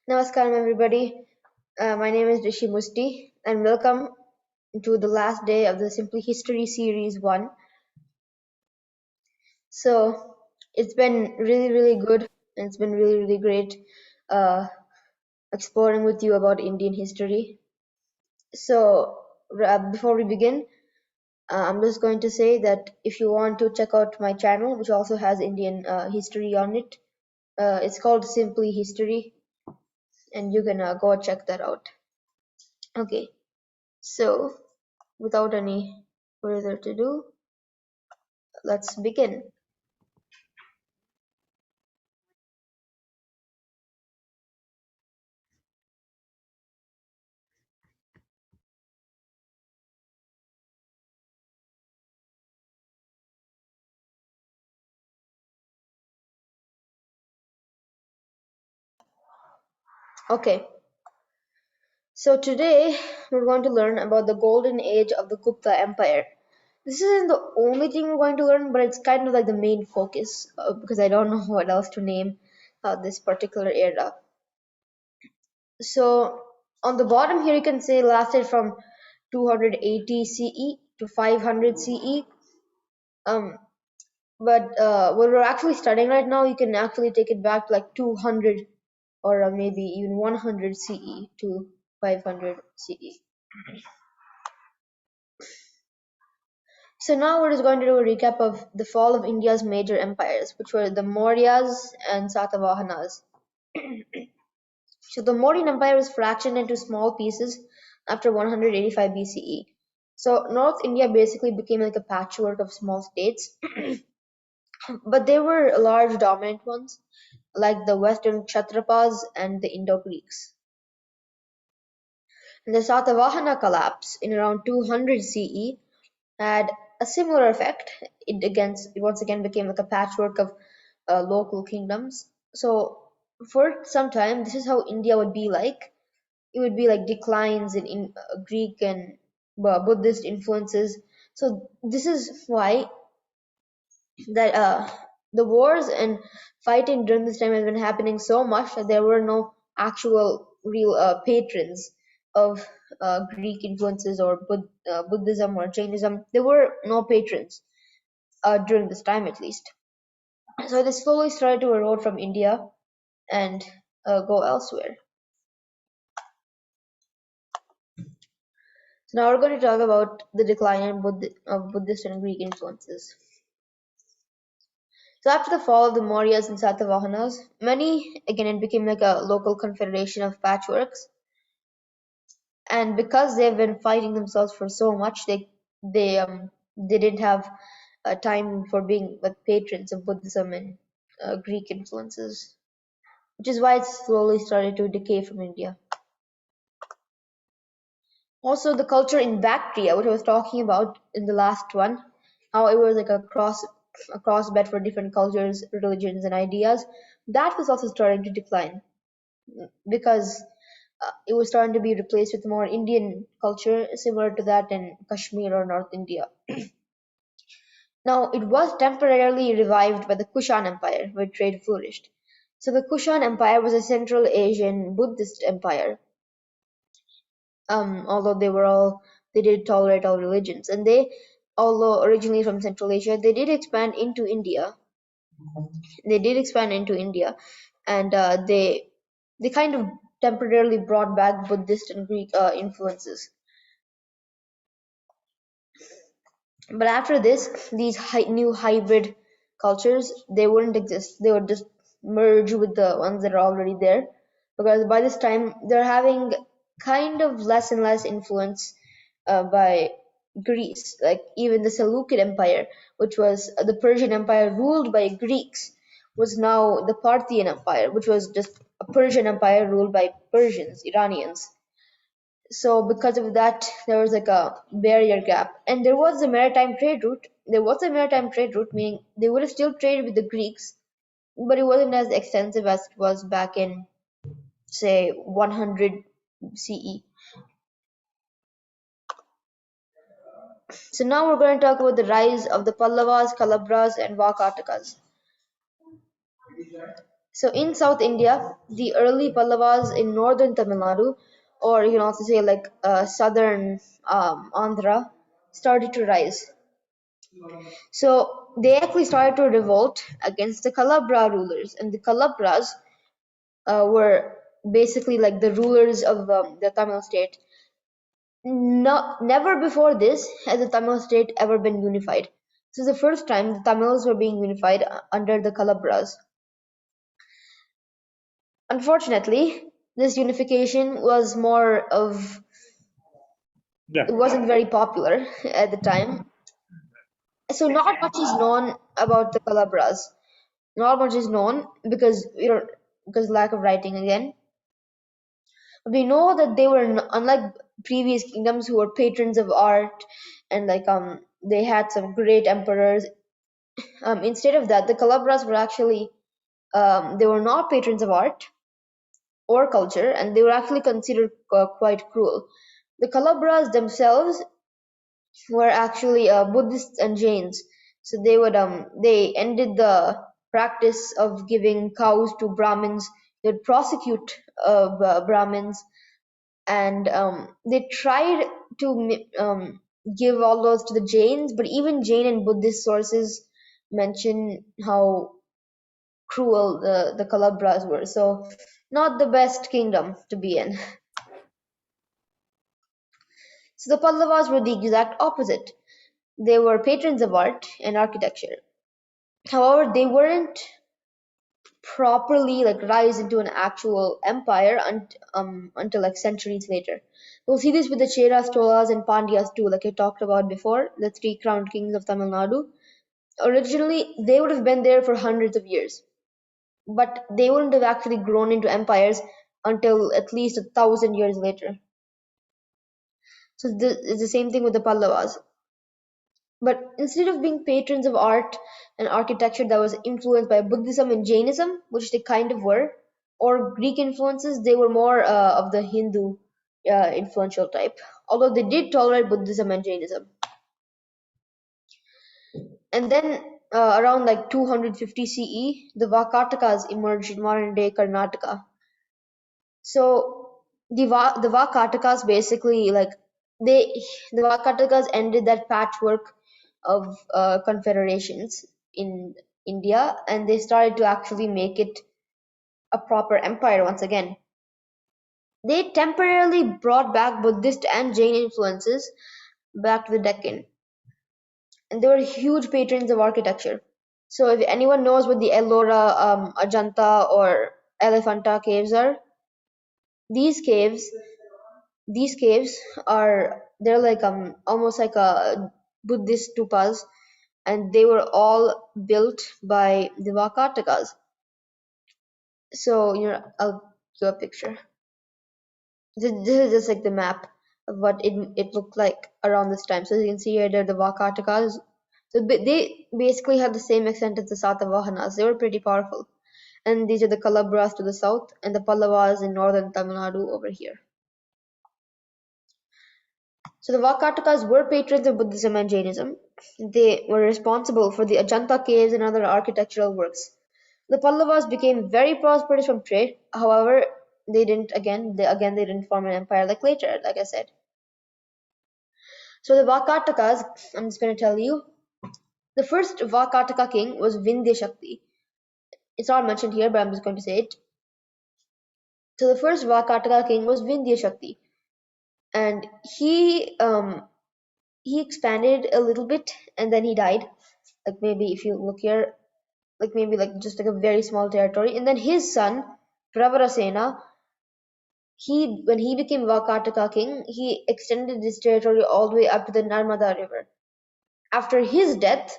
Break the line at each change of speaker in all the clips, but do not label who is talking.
Namaskaram, everybody. My name is Rishi Musti, and welcome to the last day of the Simply History Series 1. So, it's been really good, and it's been really great uh, exploring with you about Indian history. So, before we begin, I'm just going to say that if you want to check out my channel, which also has Indian history on it, it's called Simply History, and you can go check that out. Okay, so without any further ado, let's begin. Okay, so today we're going to learn about the golden age of the Gupta Empire. This isn't the only thing we're going to learn, but it's kind of like the main focus because I don't know what else to name this particular era. So on the bottom here, you can say lasted from 280 CE to 500 CE. Um, but what we're actually studying right now, you can actually take it back to like 200 or maybe even 100 CE to 500 CE. So now we're just going to do a recap of the fall of India's major empires, which were the Mauryas and Satavahanas. So the Mauryan Empire was fractured into small pieces after 185 BCE. So North India basically became like a patchwork of small states, but they were large dominant ones, like the Western Kshatrapas and the Indo-Greeks. And the Satavahana collapse in around 200 CE had a similar effect. It once again became like a patchwork of local kingdoms. So for some time, this is how India would be like. It would be like declines in Greek and Buddhist influences. So this is why that the wars and fighting during this time has been happening so much that there were no actual real patrons of Greek influences or Buddhism or Jainism. There were no patrons during this time at least. So they slowly started to erode from India and go elsewhere. So now we're going to talk about the decline of Buddhist and Greek influences. So after the fall of the Mauryas and Satavahanas, again it became like a local confederation of patchworks. And because they've been fighting themselves for so much, they didn't have time for being like patrons of Buddhism and Greek influences, which is why it slowly started to decay from India. Also, the culture in Bactria, which I was talking about in the last one, how it was like a crossbed for different cultures, religions, and ideas, that was also starting to decline because it was starting to be replaced with more Indian culture, similar to that in Kashmir or North India. Now, it was temporarily revived by the Kushan Empire, where trade flourished. So, the Kushan Empire was a Central Asian Buddhist empire. Although they did tolerate all religions, and although originally from Central Asia, they did expand into India. And they kind of temporarily brought back Buddhist and Greek influences. But after this, these new hybrid cultures, they wouldn't exist. They would just merge with the ones that are already there, because by this time they're having kind of less and less influence by Greece. Like even the Seleucid Empire, which was the Persian Empire ruled by Greeks, was now the Parthian Empire, which was just a Persian Empire ruled by Persians, Iranians. So because of that, there was like a barrier gap, and there was a maritime trade route. Meaning they would have still traded with the Greeks, but it wasn't as extensive as it was back in, say, 100 CE. So now we're going to talk about the rise of the Pallavas, Kalabras, and Vakatakas. So in South India, the early Pallavas in northern Tamil Nadu, or you can also say like southern Andhra, started to rise. So they actually started to revolt against the Kalabra rulers, and the Kalabras were basically like the rulers of the Tamil state. Never before this has the Tamil state ever been unified. This is the first time the Tamils were being unified under the Kalabras. Unfortunately, this unification was more of
Yeah.
it wasn't very popular at the time. So not much is known about the Kalabras. Not much is known because because lack of writing again. We know that they were unlike previous kingdoms who were patrons of art and they had some great emperors. Instead of that, the Kalabras were actually they were not patrons of art or culture, and they were actually considered quite cruel. The Kalabras themselves were actually Buddhists and Jains, so they ended the practice of giving cows to Brahmins. They would prosecute Brahmins, and they tried to give all those to the Jains, but even Jain and Buddhist sources mention how cruel the Kalabras were. So, not the best kingdom to be in. So, the Pallavas were the exact opposite. They were patrons of art and architecture. However, they weren't properly like rise into an actual empire until like centuries later. We'll see this with the Cheras, Cholas, and Pandyas too, like I talked about before, the three crowned kings of Tamil Nadu. Originally, they would have been there for hundreds of years, but they wouldn't have actually grown into empires until at least 1,000 years later. So it's the same thing with the Pallavas. But instead of being patrons of art and architecture that was influenced by Buddhism and Jainism, which they kind of were, or Greek influences, they were more of the Hindu influential type. Although they did tolerate Buddhism and Jainism. And then around like 250 CE, the Vakatakas emerged in modern day Karnataka. So the Vakatakas basically they the Vakatakas ended that patchwork of confederations in India, and they started to actually make it a proper empire once again. They temporarily brought back Buddhist and Jain influences back to the Deccan, and they were huge patrons of architecture. So if anyone knows what the Ellora, Ajanta, or Elephanta caves are, these caves these caves are they're like almost like a Buddhist stupas, and they were all built by the Vakatakas. So I'll give a picture. This is just like the map of what it looked like around this time. So you can see here they're the Vakatakas. So they basically had the same extent as the Satavahanas. They were pretty powerful. And these are the Kalabras to the south and the Pallavas in northern Tamil Nadu over here. So the Vakatakas were patrons of Buddhism and Jainism. They were responsible for the Ajanta caves and other architectural works. The Pallavas became very prosperous from trade. However, they didn't form an empire like later, like I said. So the Vakatakas, I'm just going to tell you, the first Vakataka king was Vindhya Shakti. It's not mentioned here, but I'm just going to say it. So the first Vakataka king was Vindhya Shakti, and he expanded a little bit, and then he died. Like maybe if you look here, like maybe like just like a very small territory, and then his son Pravarasena, when he became Vakataka king, he extended this territory all the way up to the Narmada river. After his death,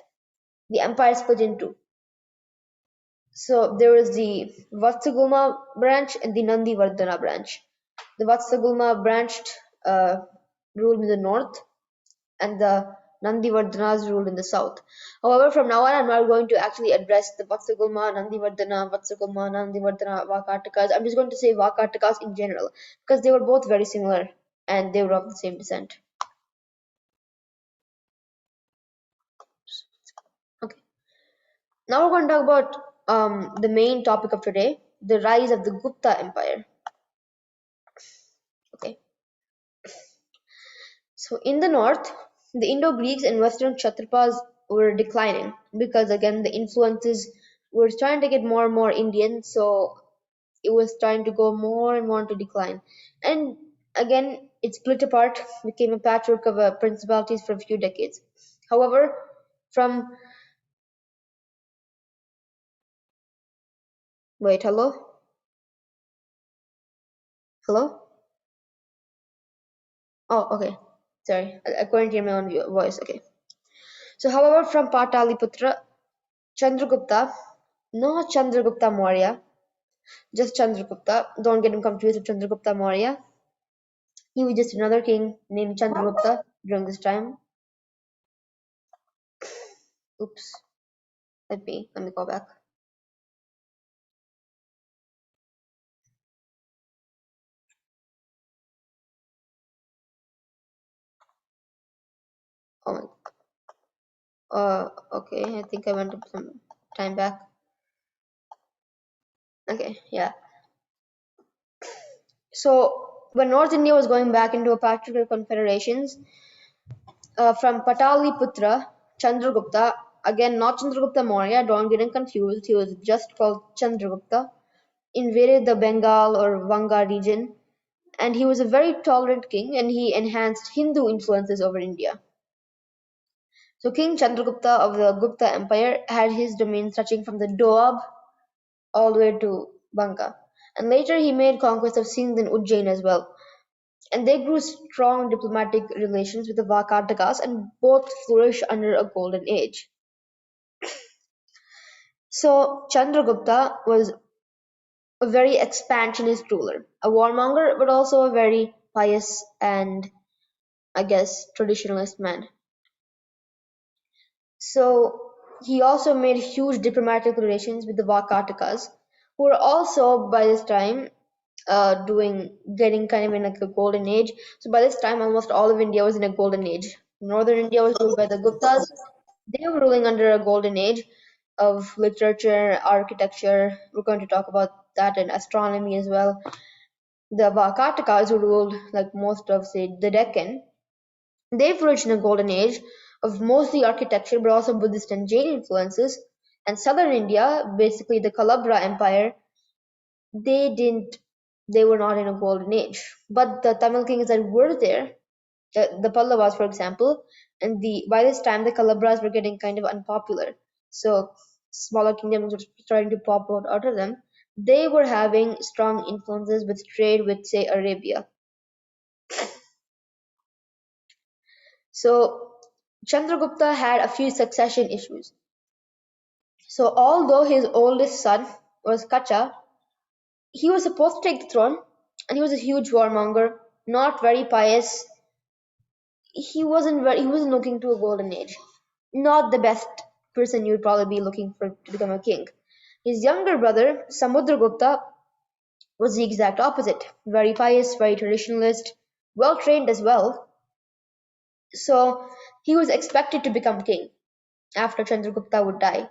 the empire split in two. So there was the Vatsagulma branch and the Nandivardhana branch. The Vatsagulma branched ruled in the north, and the Nandivardhanas ruled in the south. However, from now on, I'm not going to actually address the Vatsagulma, Nandivardhana, Vakatakas. I'm just going to say Vakatakas in general because they were both very similar and they were of the same descent. Okay. Now we're going to talk about the main topic of today, the rise of the Gupta Empire. Okay. So in the north, the Indo-Greeks and Western Kshatripas were declining because again the influences were trying to get more and more Indian, so it was trying to go more and more into decline. And again, it split apart, became a patchwork of principalities for a few decades. However, from wait, hello. Oh, okay. Sorry, I couldn't hear my own voice. Okay. So, however, from Pataliputra, Chandragupta, not Chandragupta Maurya, just Chandragupta. Don't get him confused with Chandragupta Maurya. He was just another king named Chandragupta during this time. Oops. Let me go back. Oh my. Okay. I think I went up some time back. Okay. Yeah. So when North India was going back into a patriarchal confederations, from Pataliputra, Chandragupta, again not Chandragupta Maurya, don't get him confused, he was just called Chandragupta, invaded the Bengal or Vanga region, and he was a very tolerant king and he enhanced Hindu influences over India. So King Chandragupta of the Gupta Empire had his domain stretching from the Doab all the way to Vanga. And later he made conquest of Sindh and Ujjain as well. And they grew strong diplomatic relations with the Vakatakas and both flourished under a golden age. So Chandragupta was a very expansionist ruler, a warmonger, but also a very pious and, I guess, traditionalist man. So he also made huge diplomatic relations with the Vakatakas, who were also by this time getting kind of in like a golden age. So by this time, almost all of India was in a golden age. Northern India was ruled by the Guptas. They were ruling under a golden age of literature, architecture. We're going to talk about that in astronomy as well. The Vakatakas who ruled like most of say the Deccan, they flourished in a golden age of mostly architecture but also Buddhist and Jain influences. And southern India, basically the Kalabra Empire, they didn't they were not in a golden age. But the Tamil kings that were there, the Pallavas for example, and the by this time the Kalabras were getting kind of unpopular. So smaller kingdoms were starting to pop out of them. They were having strong influences with trade with say Arabia. So Chandragupta had a few succession issues. So although his oldest son was Kacha, he was supposed to take the throne, and he was a huge warmonger, not very pious. He wasn't looking to a golden age. Not the best person you'd probably be looking for to become a king. His younger brother, Samudragupta, was the exact opposite. Very pious, very traditionalist, well trained as well. So he was expected to become king after Chandragupta would die.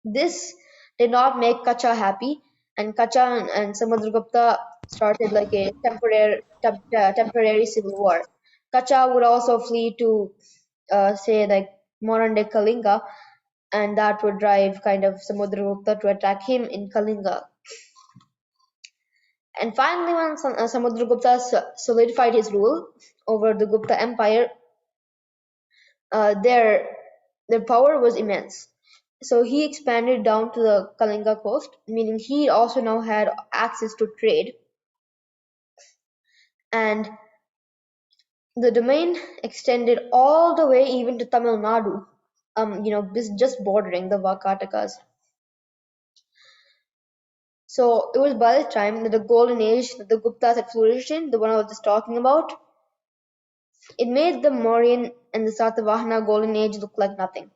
This did not make Kacha happy, and Kacha and Samudragupta started like a temporary civil war. Kacha would also flee to, say, like modern day Kalinga, and that would drive kind of Samudragupta to attack him in Kalinga. And finally, when Samudragupta solidified his rule over the Gupta Empire, their power was immense. So he expanded down to the Kalinga coast, meaning he also now had access to trade. And the domain extended all the way even to Tamil Nadu, just bordering the Vakatakas. So it was by the time that the golden age that the Guptas had flourished in, the one I was just talking about, it made the Mauryan and the Satavahana golden age look like nothing.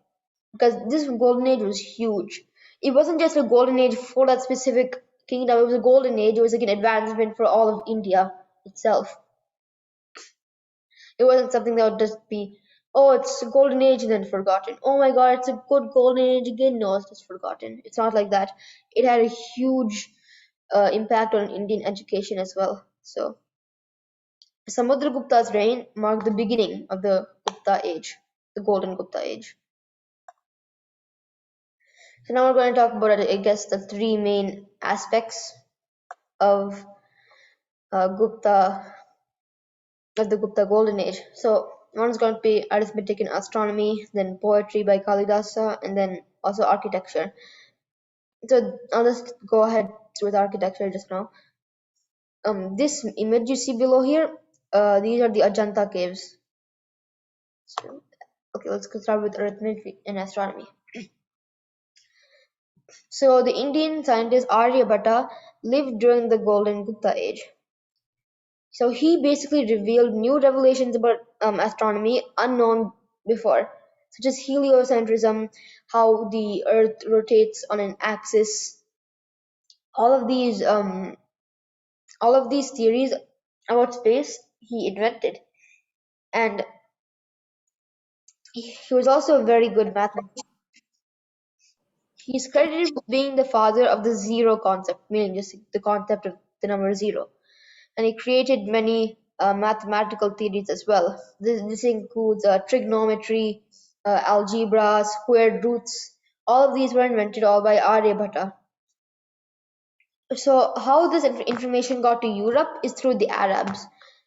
Because this golden age was huge. It wasn't just a golden age for that specific kingdom, it was a golden age, it was like an advancement for all of India itself. It wasn't something that would just be Oh, it's a golden age and then forgotten. Oh my god, it's a good golden age again. No, it's just forgotten. It's not like that. It had a huge impact on Indian education as well. So, Samudragupta's reign marked the beginning of the Gupta age, the golden Gupta age. So now we're going to talk about, I guess, the three main aspects of Gupta of the Gupta Golden Age. So one is going to be arithmetic and astronomy, then poetry by Kalidasa, and then also architecture. So I'll just go ahead with architecture just now. This image you see below here, these are the Ajanta caves. So, okay, let's start with arithmetic and astronomy. So the Indian scientist Aryabhatta lived during the Golden Gupta Age. So he basically revealed new revelations about astronomy unknown before, such as heliocentrism, how the Earth rotates on an axis. All of these, um, all of these theories about space he invented, and he was also a very good mathematician. He's credited with being the father of the zero concept, meaning just the concept of the number zero. And he created many mathematical theories as well. This includes trigonometry, algebra, squared roots. All of these were invented all by Aryabhatta. So how this information got to Europe is through the Arabs.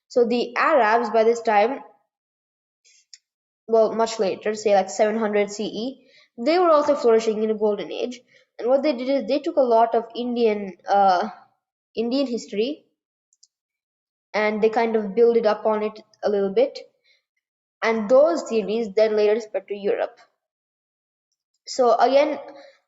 So the Arabs by this time, well, much later, say like 700 CE, they were also flourishing in a golden age. And what they did is they took a lot of Indian history and they kind of build it up on it a little bit, and those theories then later spread to Europe. So again,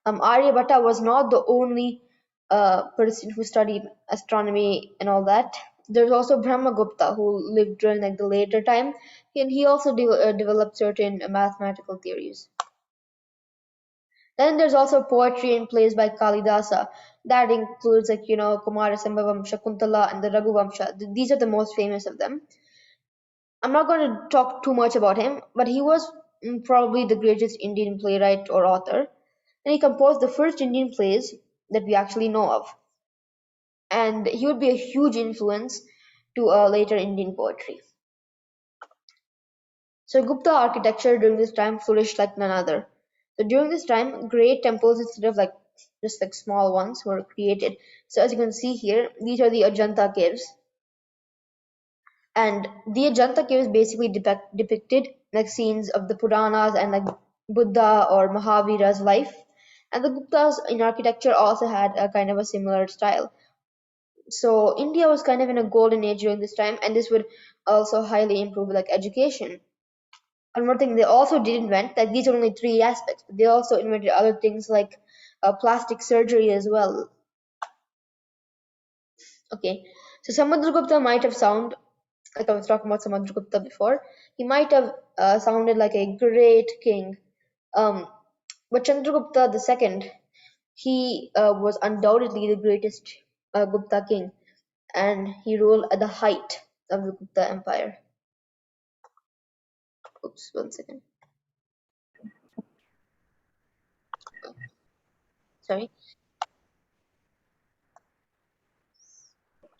Aryabhatta was not the only person who studied astronomy and all that. There's also Brahmagupta who lived during like the later time, and he also developed certain mathematical theories. Then there's also poetry and plays by Kalidasa. That includes like Kumarasambhavam, Shakuntala, and the Raghuvamsha. These are the most famous of them. I'm not going to talk too much about him, but he was probably the greatest Indian playwright or author, and he composed the first Indian plays that we actually know of. And he would be a huge influence to later Indian poetry. So Gupta architecture during this time flourished like none other. So during this time, great temples instead of like just like small ones were created. So as you can see here, these are the Ajanta caves. And the Ajanta caves basically depicted like scenes of the Puranas and like Buddha or Mahavira's life. And the Guptas in architecture also had a kind of a similar style. So India was kind of in a golden age during this time, and this would also highly improve like education. And one thing they also did invent, like these are only three aspects, but they also invented other things like plastic surgery as well. Okay, so Samudragupta might have sound like I was talking about Samudragupta before. He might have sounded like a great king, um, but Chandragupta the second, he was undoubtedly the greatest Gupta king, and he ruled at the height of the Gupta Empire. Oops, 1 second. Sorry.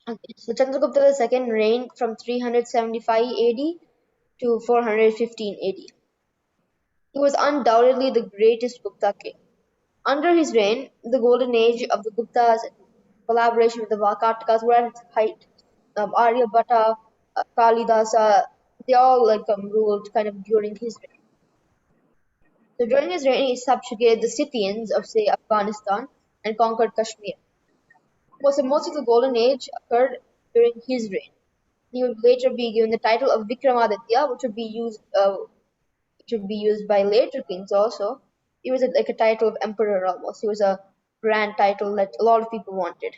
Okay, so Chandragupta the second reigned from 375 AD to 415 AD. He was undoubtedly the greatest Gupta king. Under his reign, the golden age of the Guptas in collaboration with the Vakatikas were at its height. Aryabhatta, Kalidasa, they all ruled kind of during his reign. So during his reign, he subjugated the Scythians of, say, Afghanistan and conquered Kashmir. So most of the golden age occurred during his reign. He would later be given the title of Vikramaditya, which would be used by later kings also. He was like a title of emperor almost. He was a grand title that a lot of people wanted.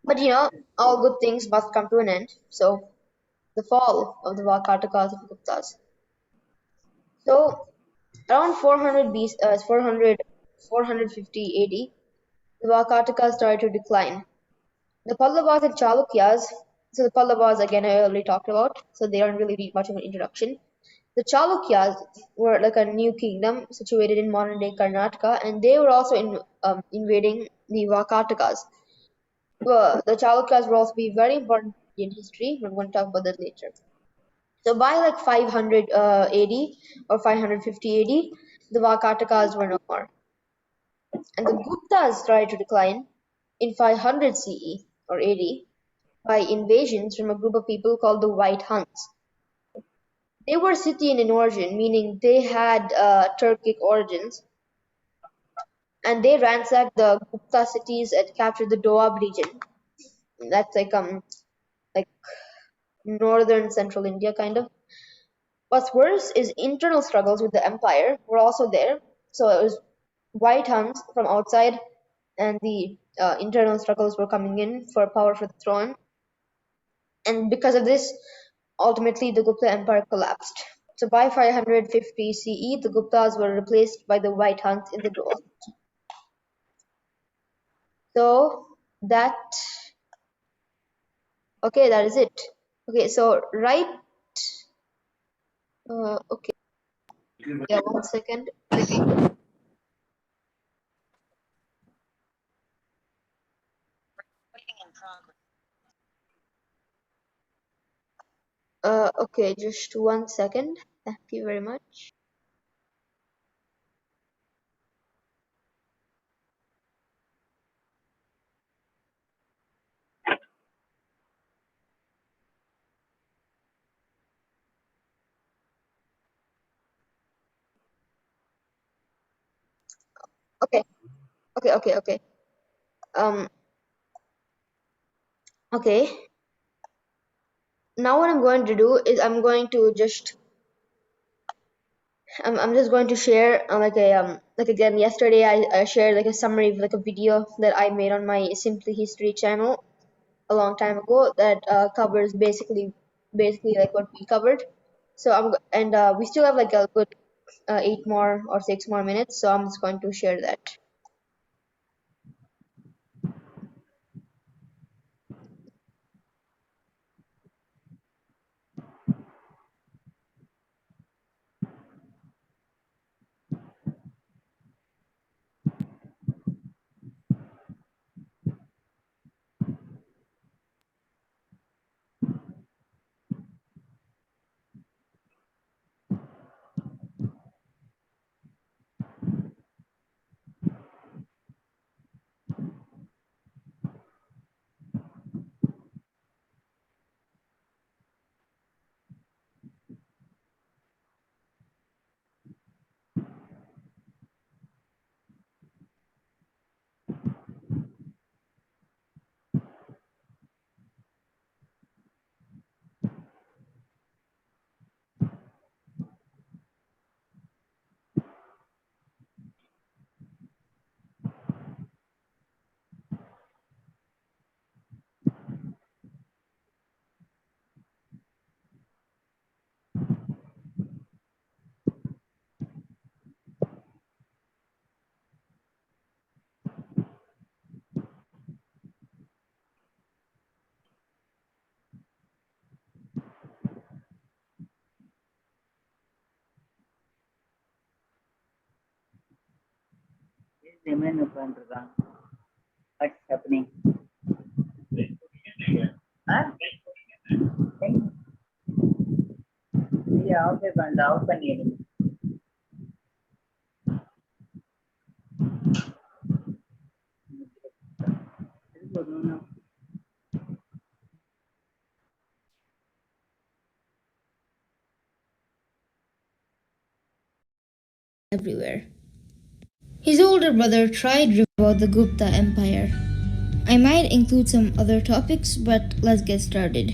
But all good things must come to an end. So the fall of the Vakatakas of Guptas. So around 400 BC, 450 AD, the Vakatakas started to decline. The Pallavas and Chalukyas So the Pallavas, again, I already talked about, so they don't really need much of an introduction. The Chalukyas were like a new kingdom situated in modern-day Karnataka, and they were also invading the Vakatakas. The Chalukyas will also be very important in history. We're going to talk about that later. So by like 500 AD or 550 AD, the Vakatakas were no more. And the Guptas started to decline in 500 CE or AD by invasions from a group of people called the White Huns. They were Scythian in origin, meaning they had Turkic origins, and they ransacked the Gupta cities and captured the Doab region. That's like northern central India kind of. What's worse is internal struggles with the empire were also there. So it was White Huns from outside, and the internal struggles were coming in for power for the throne. And because of this, ultimately the Gupta Empire collapsed. So by 550 CE, the Guptas were replaced by the White Huns in the north. So that okay, that is it. Okay, so right. Okay, yeah, 1 second. Okay, just 1 second. Thank you very much. Okay, okay. Um, okay. Now what I'm going to do is I'm just going to share like again yesterday I shared like a summary of like a video that I made on my Simply History channel a long time ago that covers basically like what we covered. So we still have like a good 8 more or 6 more minutes, so I'm just going to share that.
Remain உட்காந்துருக்கான். What's happening? Huh? Yeah, okay, but out பண்ணிடுங்க.
Everywhere. His older brother tried to about the Gupta Empire. I might include some other topics, but let's get started.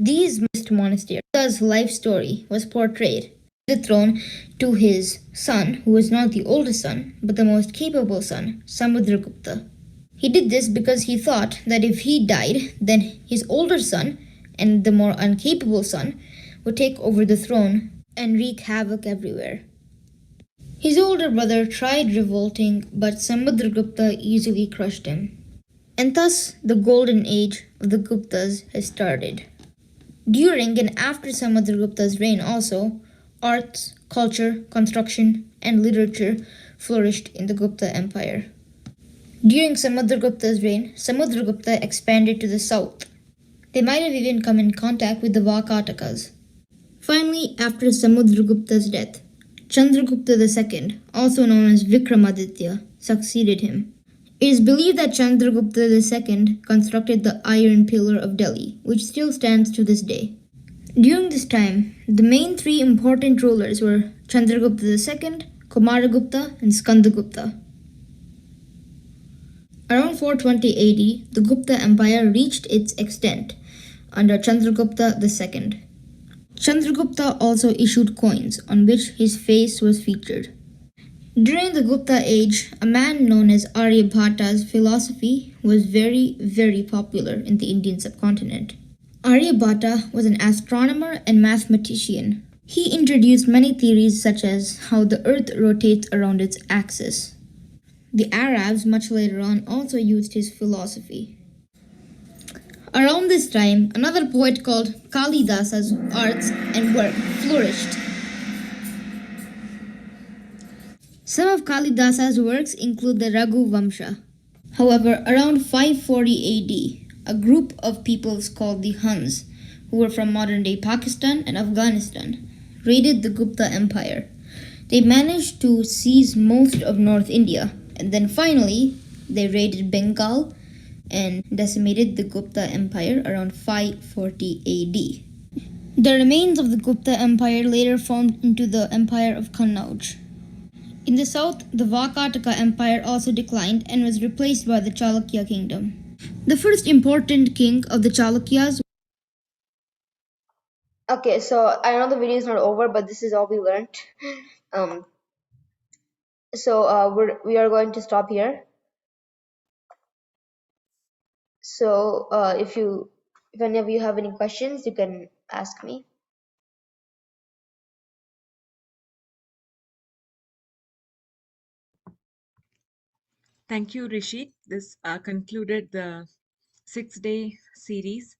These monasteries, Gupta's life story was portrayed the throne to his son, who was not the oldest son, but the most capable son, Samudragupta. He did this because he thought that if he died, then his older son and the more incapable son would take over the throne and wreak havoc everywhere. His older brother tried revolting, but Samudragupta easily crushed him. and thus the golden age of the Guptas has started. During and after Samudragupta's reign also, arts, culture, construction, and literature flourished in the Gupta Empire. During Samudragupta's reign, Samudragupta expanded to the south. They might have even come in contact with the Vakatakas. Finally, after Samudragupta's death, Chandragupta II, also known as Vikramaditya, succeeded him. It is believed that Chandragupta II constructed the Iron Pillar of Delhi, which still stands to this day. During this time, the main three important rulers were Chandragupta II, Kumaragupta, and Skandagupta. Around 420 AD, the Gupta Empire reached its extent under Chandragupta II. Chandragupta also issued coins on which his face was featured. During the Gupta age, a man known as Aryabhata's philosophy was very popular in the Indian subcontinent. Aryabhata was an astronomer and mathematician. He introduced many theories such as how the earth rotates around its axis. The Arabs, much later on, also used his philosophy. Around this time, another poet called Kalidasa's arts and work flourished. Some of Kalidasa's works include the Raghu Vamsha. However, around 540 AD, a group of peoples called the Huns, who were from modern-day Pakistan and Afghanistan, raided the Gupta Empire. They managed to seize most of North India, and then finally, they raided Bengal and decimated the Gupta Empire around 540 AD. The remains of the Gupta Empire later formed into the Empire of Kannauj. In the south, the Vakataka Empire also declined and was replaced by the Chalukya kingdom. The first important king of the Chalukyas.
Okay, so I know the video is not over, but this is all we learned. We are going to stop here. So if any of you have any questions, you can ask me.
Thank you, Rishi. This concluded the 6-day series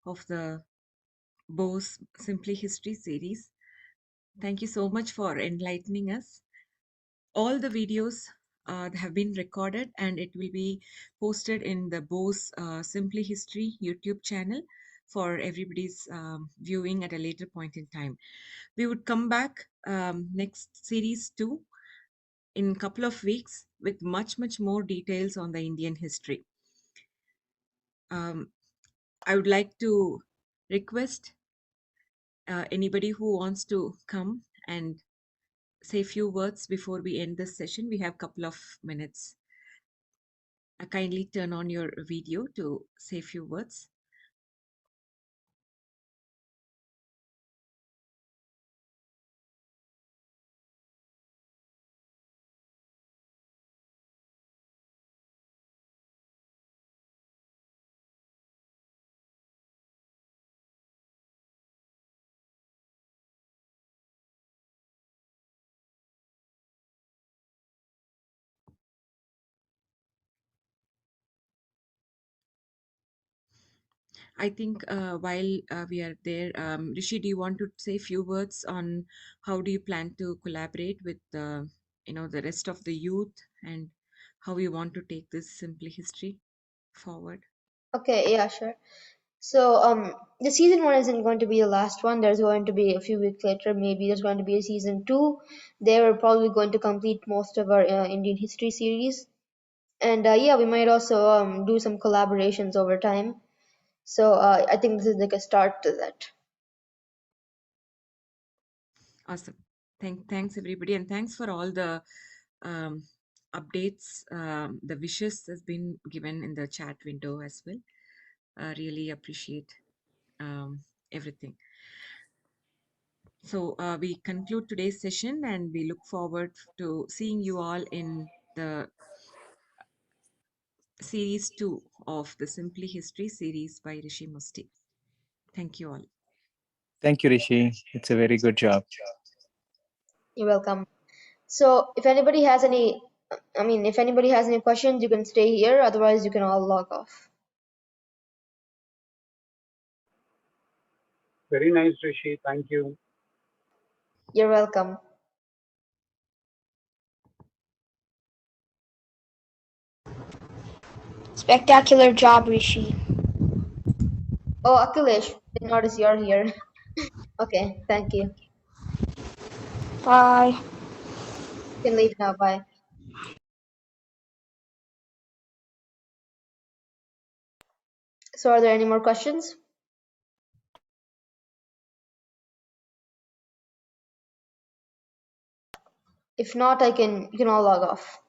of the Bose Simply History series. Thank you so much for enlightening us. All the videos have been recorded and it will be posted in the Bose Simply History YouTube channel for everybody's viewing at a later point in time. We would come back next series 2 in a couple of weeks with much more details on the Indian history. I would like to request anybody who wants to come and say a few words before we end this session. We have a couple of minutes. Kindly turn on your video to say a few words. I think while we are there, Rishi, do you want to say a few words on how do you plan to collaborate with the rest of the youth and how you want to take this Simply History forward?
Okay, yeah, sure. So the season 1 isn't going to be the last one. There's going to be a few weeks later. Maybe there's going to be a season 2. They were probably going to complete most of our Indian history series. And yeah, we might also do some collaborations over time. So I think this is like a start to that.
Awesome. Thanks everybody, and thanks for all the um, updates. The wishes has been given in the chat window as well. Really appreciate everything. So we conclude today's session, and we look forward to seeing you all in the series 2 of the Simply History series by Rishi Musti. Thank you all.
Thank you, Rishi. It's a very good job.
You're welcome. So if anybody has any I mean, if anybody has any questions, you can stay here. Otherwise, you can all log off.
Very nice, Rishi. Thank you.
You're welcome.
Spectacular job, Rishi.
Oh, Akhilesh, didn't notice you're here. Okay, thank you.
Bye.
You can leave now. Bye. So, are there any more questions? If not, you can all log off.